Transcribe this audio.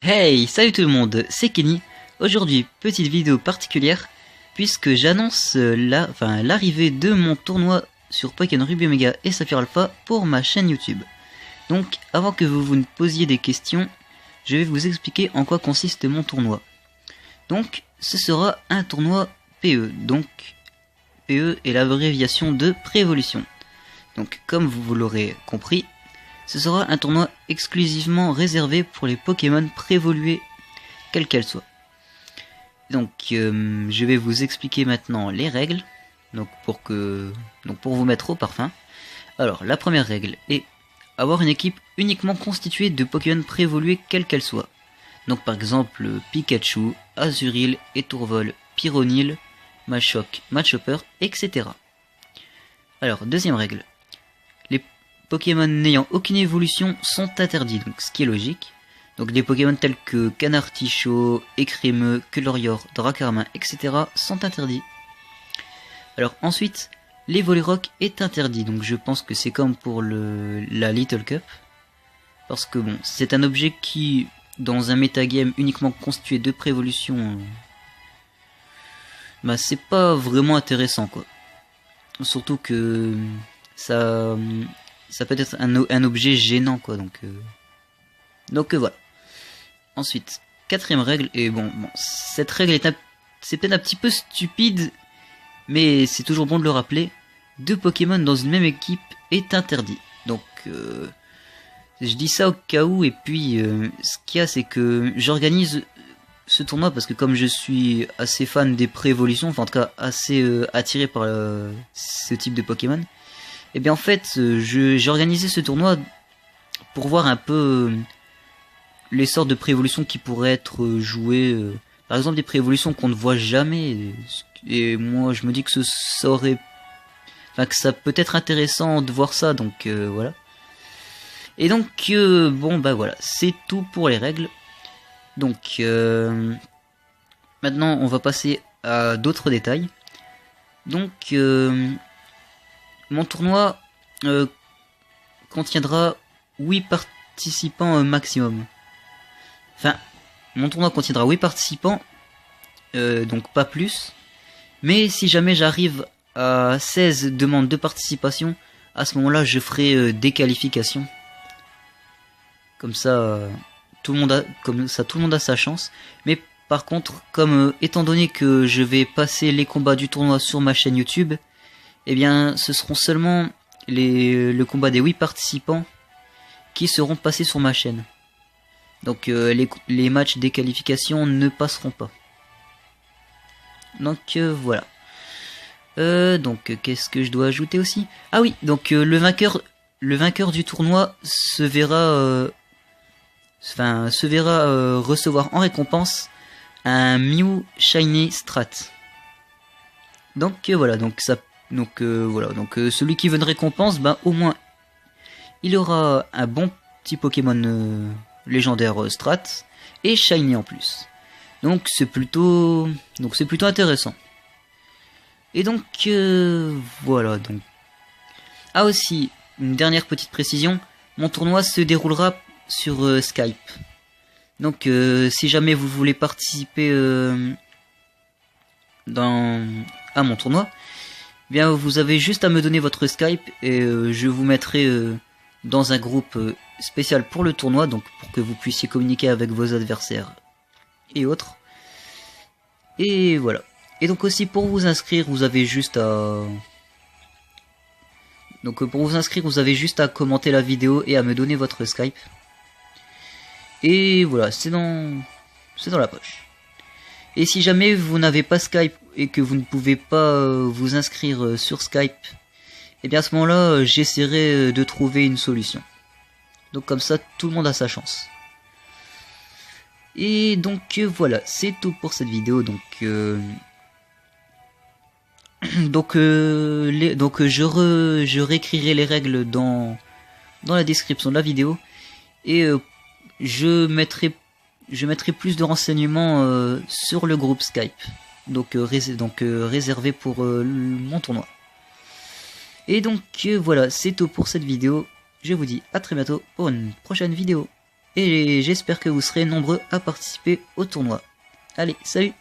Hey, salut tout le monde, c'est Kenny. Aujourd'hui, petite vidéo particulière, puisque j'annonce l'arrivée de mon tournoi sur Pokémon Ruby Omega et Saphir Alpha pour ma chaîne YouTube. Donc, avant que vous ne posiez des questions, je vais vous expliquer en quoi consiste mon tournoi. Donc, ce sera un tournoi PE. Donc, PE est l'abréviation de Prévolution. Donc, comme vous l'aurez compris, ce sera un tournoi exclusivement réservé pour les Pokémon préévolués, quelles qu'elles soient. Donc, je vais vous expliquer maintenant les règles, donc pour vous mettre au parfum. Alors, la première règle est avoir une équipe uniquement constituée de Pokémon préévolués, quelles qu'elles soient. Donc, par exemple, Pikachu, Azuril, Étourvol, Pyronil, Machoke, Machopper, etc. Alors, deuxième règle. Les Pokémon n'ayant aucune évolution sont interdits, donc ce qui est logique. Donc des Pokémon tels que Canartichaud, Écrémeux, Colorior, Dracarmin, etc. sont interdits. Alors ensuite, l'Evolurock est interdit, donc je pense que c'est comme pour la Little Cup. Parce que bon, c'est un objet qui, dans un metagame uniquement constitué de préévolution, bah c'est pas vraiment intéressant quoi. Surtout que ça peut être un objet gênant quoi, donc voilà. Ensuite, quatrième règle, et bon cette règle c'est peut-être un petit peu stupide, mais c'est toujours bon de le rappeler, 2 Pokémon dans une même équipe est interdit. Donc je dis ça au cas où, et puis ce qu'il y a c'est que j'organise ce tournoi parce que comme je suis assez fan des préévolutions, enfin en tout cas assez attiré par ce type de Pokémon, et bien en fait j'ai organisé ce tournoi pour voir un peu les sortes de préévolutions qui pourraient être jouées, par exemple des préévolutions qu'on ne voit jamais, et moi je me dis que que ça peut être intéressant de voir ça, donc voilà. Et donc bon bah voilà, c'est tout pour les règles. Donc maintenant on va passer à d'autres détails. Donc mon tournoi contiendra 8 participants maximum. Enfin, mon tournoi contiendra 8 participants, donc pas plus. Mais si jamais j'arrive à 16 demandes de participation, à ce moment-là je ferai des qualifications. Comme ça, tout le monde a sa chance. Mais par contre, comme étant donné que je vais passer les combats du tournoi sur ma chaîne YouTube, eh bien ce seront seulement le combat des 8 participants qui seront passés sur ma chaîne. Donc les matchs des qualifications ne passeront pas. Donc voilà. Donc qu'est-ce que je dois ajouter aussi? Ah oui, donc le vainqueur du tournoi se verra recevoir en récompense un Mew Shiny Strat. Donc voilà, donc celui qui veut une récompense, ben au moins il aura un bon petit Pokémon légendaire Strat et Shiny en plus. Donc c'est plutôt intéressant. Et donc voilà donc. Ah aussi, une dernière petite précision, mon tournoi se déroulera sur Skype. Donc si jamais vous voulez participer à mon tournoi, eh bien vous avez juste à me donner votre Skype et je vous mettrai dans un groupe spécial pour le tournoi, donc pour que vous puissiez communiquer avec vos adversaires et autres. Et voilà. Et donc aussi pour vous inscrire, vous avez juste à commenter la vidéo et à me donner votre Skype. Et voilà, c'est dans la poche. Et si jamais vous n'avez pas Skype et que vous ne pouvez pas vous inscrire sur Skype, et bien à ce moment-là, j'essaierai de trouver une solution. Donc comme ça, tout le monde a sa chance. Et donc voilà, c'est tout pour cette vidéo. Donc je réécrirai les règles dans la description de la vidéo et je mettrai je mettrai plus de renseignements sur le groupe Skype, donc, réservé pour mon tournoi. Et donc voilà, c'est tout pour cette vidéo. Je vous dis à très bientôt pour une prochaine vidéo. Et j'espère que vous serez nombreux à participer au tournoi. Allez, salut!